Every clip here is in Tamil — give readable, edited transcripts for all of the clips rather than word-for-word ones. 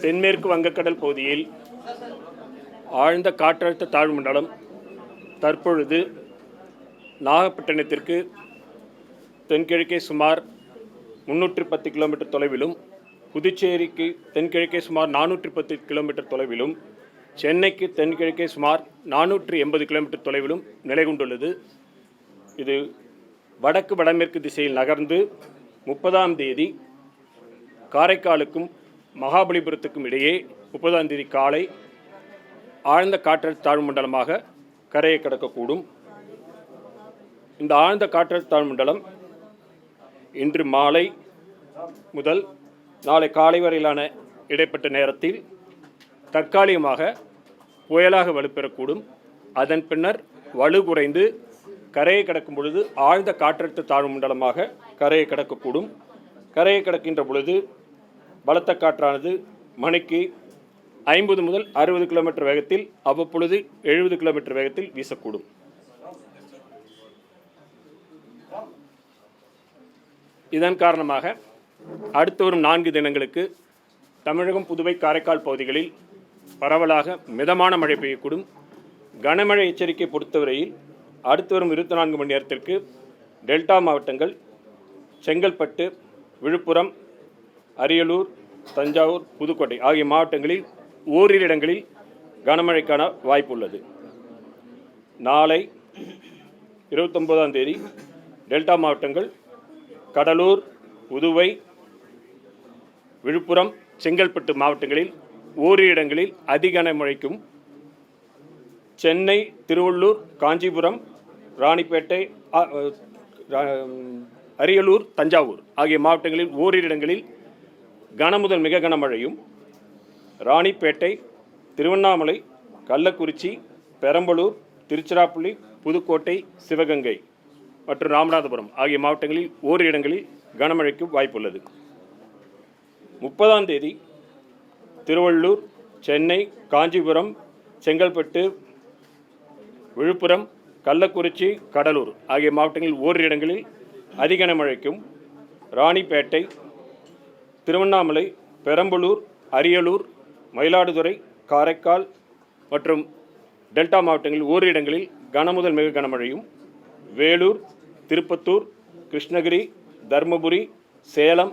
தென்மேற்கு வங்கக்கடல் பகுதியில் ஆழ்ந்த காற்றழுத்த தாழ்வு மண்டலம் தற்பொழுது நாகப்பட்டினத்திற்கு தென்கிழக்கே சுமார் 310 கிலோமீட்டர் தொலைவிலும், புதுச்சேரிக்கு தென்கிழக்கே சுமார் 410 கிலோமீட்டர் தொலைவிலும், சென்னைக்கு தென்கிழக்கே சுமார் 480 கிலோமீட்டர் தொலைவிலும் நிலை கொண்டுள்ளது. இது வடக்கு வடமேற்கு திசையில் நகர்ந்து 30ஆம் தேதி காரைக்காலுக்கும் மகாபலிபுரத்துக்கும் இடையே 30ஆம் தேதி காலை ஆழ்ந்த காற்றழுத்த தாழ்வு மண்டலமாக கரையை கடக்கக்கூடும். இந்த ஆழ்ந்த காற்றழுத்த தாழ்வு மண்டலம் இன்று மாலை முதல் நாளை காலை வரையிலான இடைப்பட்ட நேரத்தில் தற்காலிகமாக புயலாக வலுப்பெறக்கூடும். அதன் பின்னர் வலு குறைந்து கரையை கடக்கும் பொழுது ஆழ்ந்த காற்றழுத்த தாழ்வு மண்டலமாக கரையை கடக்கக்கூடும். கரையை கடக்கின்ற பொழுது பலத்த காற்றானது மணிக்கு 50 முதல் 60 கிலோமீட்டர் வேகத்தில், அவ்வப்பொழுது 70 கிலோமீட்டர் வேகத்தில் வீசக்கூடும். இதன் காரணமாக அடுத்து வரும் 4 தினங்களுக்கு தமிழகம், புதுவை, காரைக்கால் பகுதிகளில் பரவலாக மிதமான மழை பெய்யக்கூடும். கனமழை எச்சரிக்கை பொறுத்தவரையில் அடுத்து வரும் 24 மணி நேரத்திற்கு டெல்டா மாவட்டங்கள் செங்கல்பட்டு, விழுப்புரம், அரியலூர், தஞ்சாவூர், புதுக்கோட்டை ஆகிய மாவட்டங்களில் ஓரிரு இடங்களில் கனமழைக்கான வாய்ப்பு உள்ளது. நாளை 29ஆம் தேதி டெல்டா மாவட்டங்கள் கடலூர், புதுவை, விழுப்புரம், செங்கல்பட்டு மாவட்டங்களில் ஓரிரு இடங்களில் அதி கனமழைக்கும், சென்னை, திருவள்ளூர், காஞ்சிபுரம், ராணிப்பேட்டை, அரியலூர், தஞ்சாவூர் ஆகிய மாவட்டங்களில் ஓரிரு இடங்களில் கனமுதல் மிக கனமழையும், ராணிப்பேட்டை, திருவண்ணாமலை, கள்ளக்குறிச்சி, பெரம்பலூர், திருச்சிராப்பள்ளி, புதுக்கோட்டை, சிவகங்கை மற்றும் ராமநாதபுரம் ஆகிய மாவட்டங்களில் ஓரிரு இடங்களில் கனமழைக்கு வாய்ப்புள்ளது. 30ஆம் தேதி திருவள்ளூர், சென்னை, காஞ்சிபுரம், செங்கல்பட்டு, விழுப்புரம், கள்ளக்குறிச்சி, கடலூர் ஆகிய மாவட்டங்களில் ஓரிரு இடங்களில் அதிகன மழைக்கும், ராணிப்பேட்டை, திருவண்ணாமலை, பெரம்பலூர், அரியலூர், மயிலாடுதுறை, காரைக்கால் மற்றும் டெல்டா மாவட்டங்களில் ஓரிரு இடங்களில் கனமுதல் மிக கனமழையும், வேலூர், திருப்பத்தூர், கிருஷ்ணகிரி, தருமபுரி, சேலம்,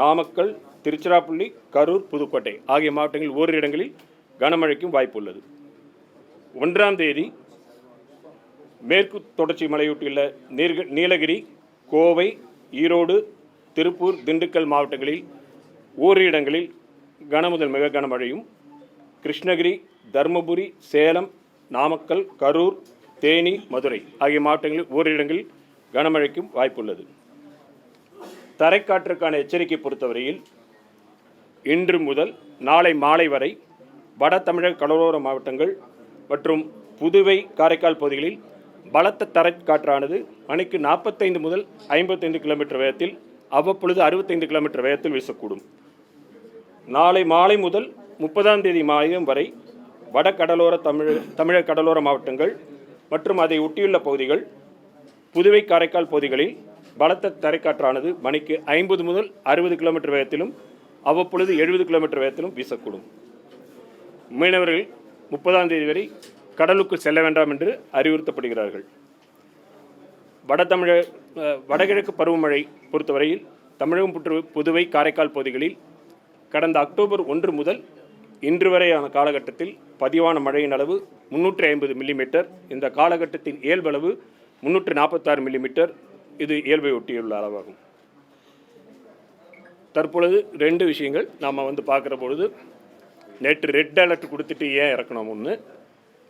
நாமக்கல், திருச்சிராப்பள்ளி, கரூர், புதுக்கோட்டை ஆகிய மாவட்டங்களில் ஓரிரு இடங்களில் கனமழைக்கும் வாய்ப்பு உள்ளது. 1ஆம் தேதி மேற்கு தொடர்ச்சி மலையொட்டியுள்ள நீலகிரி, கோவை, ஈரோடு, திருப்பூர், திண்டுக்கல் மாவட்டங்களில் ஓரிரு இடங்களில் கனமுதல் மிக கனமழையும், கிருஷ்ணகிரி, தருமபுரி, சேலம், நாமக்கல், கரூர், தேனி, மதுரை ஆகிய மாவட்டங்களில் ஓரிரு இடங்களில் கனமழைக்கும் வாய்ப்புள்ளது. தரைக்காற்றுக்கான எச்சரிக்கை பொறுத்தவரையில் இன்று முதல் நாளை மாலை வரை வட தமிழக கடலோர மாவட்டங்கள் மற்றும் புதுவை, காரைக்கால் பகுதிகளில் பலத்த தரைக்காற்றானது மணிக்கு 45 முதல் 55 கிலோமீட்டர் வேகத்தில், அவ்வப்பொழுது 65 கிலோமீட்டர் வேகத்தில் வீசக்கூடும். நாளை மாலை முதல் 30ஆம் தேதி மாதம் வரை வட கடலோர தமிழக கடலோர மாவட்டங்கள் மற்றும் அதை ஒட்டியுள்ள பகுதிகள், புதுவை, காரைக்கால் பகுதிகளில் பலத்த தரைக்காற்றானது மணிக்கு 50 முதல் 60 கிலோமீட்டர் வேகத்திலும், அவ்வப்பொழுது 70 கிலோமீட்டர் வேகத்திலும் வீசக்கூடும். மீனவர்கள் 30ஆம் தேதி வரை கடலுக்குள் செல்ல வேண்டாம் என்று அறிவுறுத்தப்படுகிறார்கள். வடகிழக்கு பருவமழை பொறுத்தவரையில் தமிழகம், புதுவை, காரைக்கால் பகுதிகளில் கடந்த அக்டோபர் 1 முதல் இன்று வரையான காலகட்டத்தில் பதிவான மழையின் அளவு 350 மில்லிமீட்டர். இந்த காலகட்டத்தின் இயல்பளவு 346 மில்லிமீட்டர். இது இயல்பை ஒட்டியுள்ள அளவாகும். தற்பொழுது 2 விஷயங்கள் நாம் பார்க்குற பொழுது, நேற்று ரெட் அலர்ட் கொடுத்துட்டு ஏன் இறக்கணும் ஒன்று,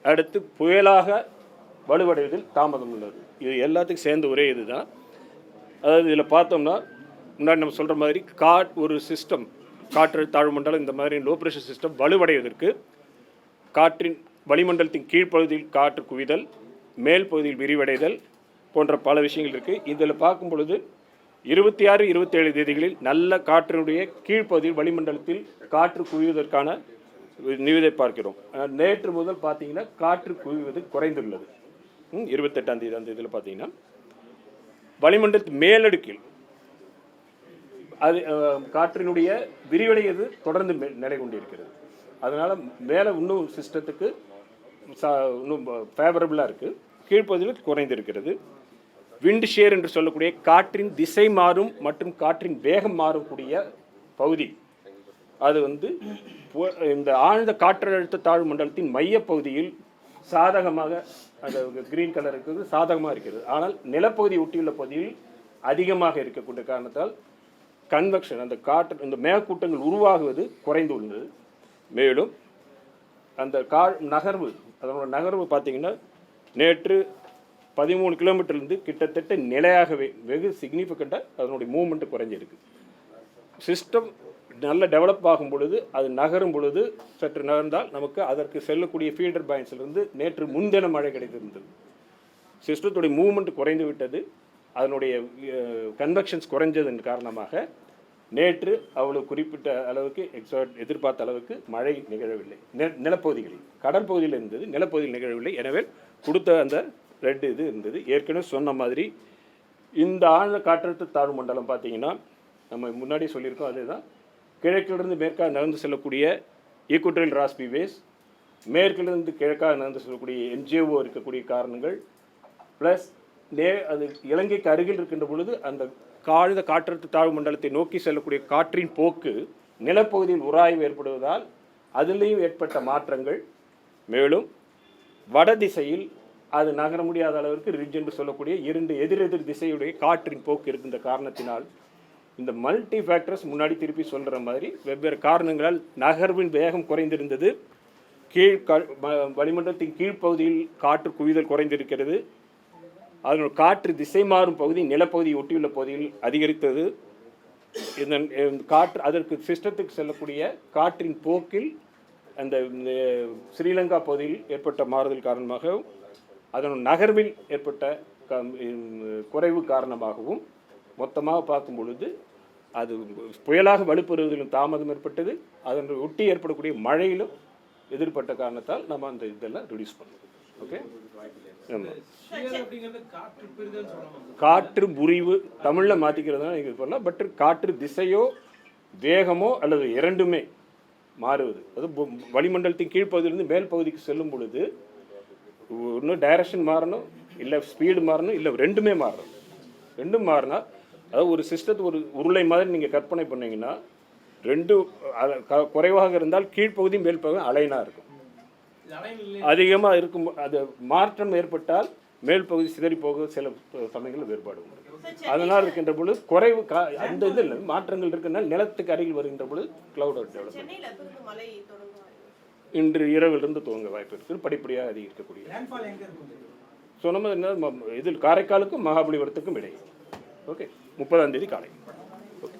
அடுத்து புயலாக வலுவடைவதில் தாமதம் உள்ளது. இது எல்லாத்துக்கும் சேர்ந்து ஒரே இது தான். அதாவது இதில் பார்த்தோம்னா முன்னாடி நம்ம சொல்கிற மாதிரி ஒரு சிஸ்டம், காற்று தாழ்வு மண்டலம், இந்த மாதிரி லோ ப்ரெஷர் சிஸ்டம் வலுவடைவதற்கு காற்றின் வளிமண்டலத்தின் கீழ்ப்பகுதியில் காற்று குவிதல், மேல் பகுதியில் விரிவடைதல் போன்ற பல விஷயங்கள் இருக்குது. இதில் பார்க்கும் பொழுது 26, 27 தேதிகளில் நல்ல காற்றினுடைய கீழ்ப்பகுதியில் வளிமண்டலத்தில் காற்று குவிவதற்கான நிவிதை பார்க்கிறோம். நேற்று முதல் பார்த்தீங்கன்னா காற்று குவிவது குறைந்துள்ளது. 28ஆம் தேதி அந்த இதில் பார்த்தீங்கன்னா வளிமண்டலத்தின் மேலடுக்கில் அது காற்றினுடைய விரிவடைகிறது தொடர்ந்து நிலை கொண்டிருக்கிறது. அதனால் மேலே இன்னும் சிஸ்டத்துக்கு இன்னும் ஃபேவரபுளாக இருக்குது. கீழ்ப்பகுதியில் குறைந்திருக்கிறது. விண்ட் ஷேர் என்று சொல்லக்கூடிய காற்றின் திசை மாறும் மற்றும் காற்றின் வேகம் மாறக்கூடிய பகுதி, அது இந்த ஆழ்ந்த காற்றழுத்த தாழ்வு மண்டலத்தின் மையப்பகுதியில் சாதகமாக அந்த கிரீன் கலர் இருக்கிறது, சாதகமாக இருக்கிறது. ஆனால் நிலப்பகுதி ஒட்டியுள்ள பகுதியில் அதிகமாக இருக்கக்கூடிய காரணத்தால் கன்வெக்ஷன், அந்த காற்று, இந்த மேகக்கூட்டங்கள் உருவாகுவது குறைந்துள்ளது. மேலும் அந்த நகர்வு, அதனோட நகர்வு பார்த்தீங்கன்னா நேற்று 13 கிலோமீட்டர்லேருந்து கிட்டத்தட்ட நிலையாகவே வெகு சிக்னிஃபிகண்ட்டாக அதனுடைய மூவ்மெண்ட்டு குறைஞ்சிருக்கு. சிஸ்டம் நல்ல டெவலப் ஆகும் பொழுது, அது நகரும் பொழுது, சற்று நகர்ந்தால் நமக்கு அதற்கு செல்லக்கூடிய ஃபீல்டர் பாயிண்ட்ஸ்லேருந்து நேற்று முன்தின மழை கிடைத்திருந்தது. சிஸ்டத்துடைய மூவ்மெண்ட் குறைந்து விட்டது. அதனுடைய கன்வெக்ஷன்ஸ் குறைஞ்சதன் காரணமாக நேற்று அவ்வளவு குறிப்பிட்ட அளவுக்கு எதிர்பார்த்த அளவுக்கு மழை நிகழவில்லை. நிலப்பகுதிகளில், கடல் பகுதியில் இருந்தது, நிலப்பகுதியில் நிகழவில்லை. எனவே கொடுத்த அந்த ரெட் இது இருந்தது. ஏற்கனவே சொன்ன மாதிரி இந்த ஆழ்ந்த காற்றழுத்த தாழ்வு மண்டலம் பார்த்தீங்கன்னா நம்ம முன்னாடி சொல்லியிருக்கோம். அதுதான் கிழக்கிலிருந்து மேற்காக நகர்ந்து செல்லக்கூடிய ஈக்குவட்டோரியல் ராஸ்பி வேஸ், மேற்கிலிருந்து கிழக்காக நகர்ந்து செல்லக்கூடிய என்ஜிஓ இருக்கக்கூடிய காரணங்கள், ப்ளஸ் அது இலங்கைக்கு அருகில் இருக்கின்ற பொழுது அந்த ஆழ்ந்த காற்றழுத்த தாழ்வு மண்டலத்தை நோக்கி செல்லக்கூடிய காற்றின் போக்கு நிலப்பகுதியில் உராய்வு ஏற்படுவதால் அதிலேயும் ஏற்பட்ட மாற்றங்கள். மேலும் வட திசையில் அது நகர முடியாத அளவிற்கு ரிட்ஜ் என்று சொல்லக்கூடிய 2 எதிரெதிர் திசையுடைய காற்றின் போக்கு இருக்கின்ற காரணத்தினால் இந்த மல்டி ஃபேக்டர்ஸ் முன்னாடி திருப்பி சொல்கிற மாதிரி வெவ்வேறு காரணங்களால் நகர்வின் வேகம் குறைந்திருந்தது. வளிமண்டலத்தின் கீழ்ப்பகுதியில் காற்று குவிதல் குறைந்திருக்கிறது. அதனுடைய காற்று திசை மாறும் பகுதி நிலப்பகுதியை ஒட்டியுள்ள பகுதியில் அதிகரித்தது. இந்த காற்று அதற்கு சிஸ்டத்துக்கு செல்லக்கூடிய காற்றின் போக்கில் அந்த ஸ்ரீலங்கா பகுதியில் ஏற்பட்ட மாறுதல் காரணமாக அதன் நகர்வில் ஏற்பட்ட குறைவு காரணமாகவும் மொத்தமாக பார்க்கும் பொழுது அது புயலாக வலுப்பெறுவதிலும் தாமதம் ஏற்பட்டது. அதன் ஒட்டி ஏற்படக்கூடிய மழையிலும் எதிர்பட்ட காரணத்தால் நம்ம அந்த இதெல்லாம் ரிடியூஸ் பண்ணுவோம். ஓகே, ஆமாம். காற்று முறிவு தமிழில் மாற்றிக்கிறதுனா நீங்கள் சொல்லலாம். பட் காற்று திசையோ வேகமோ அல்லது இரண்டுமே மாறுவது, அது வளிமண்டலத்தின் கீழ்ப்பகுதியிலிருந்து மேல் பகுதிக்கு செல்லும் பொழுது இன்னும் டைரக்ஷன் மாறணும், இல்லை ஸ்பீடு மாறணும், இல்லை ரெண்டுமே மாறணும். ரெண்டும் மாறினா, அதாவது ஒரு சிஸ்டத்தை ஒரு உருளை மாதிரி நீங்கள் கற்பனை பண்ணிங்கன்னா ரெண்டு குறைவாக இருந்தால் கீழ்ப்பகுதி மேல் பகுதி அலைனாக இருக்கும். அதிகமாக இருக்கும் அது மாற்றம் ஏற்பட்டால் மேல் பகுதி சிதறி போக சில சமயங்களில் வேறுபாடு உண்டு. அதனால் இருக்கின்ற பொழுது குறைவு அந்த இதில் மாற்றங்கள் இருக்குனால் நிலத்துக்கு அருகில் வருகின்ற பொழுது கிளவுட் டெவலப் இன்று இரவிலிருந்து துவங்க வாய்ப்பு இருக்குது. படிப்படியாக அதிகரிக்கக்கூடிய சொன்னது என்ன இதில் காரைக்காலுக்கும் மகாபலிபுரத்துக்கும் இடையே. ஓகே, 30ஆம் தேதி காலை. ஓகே.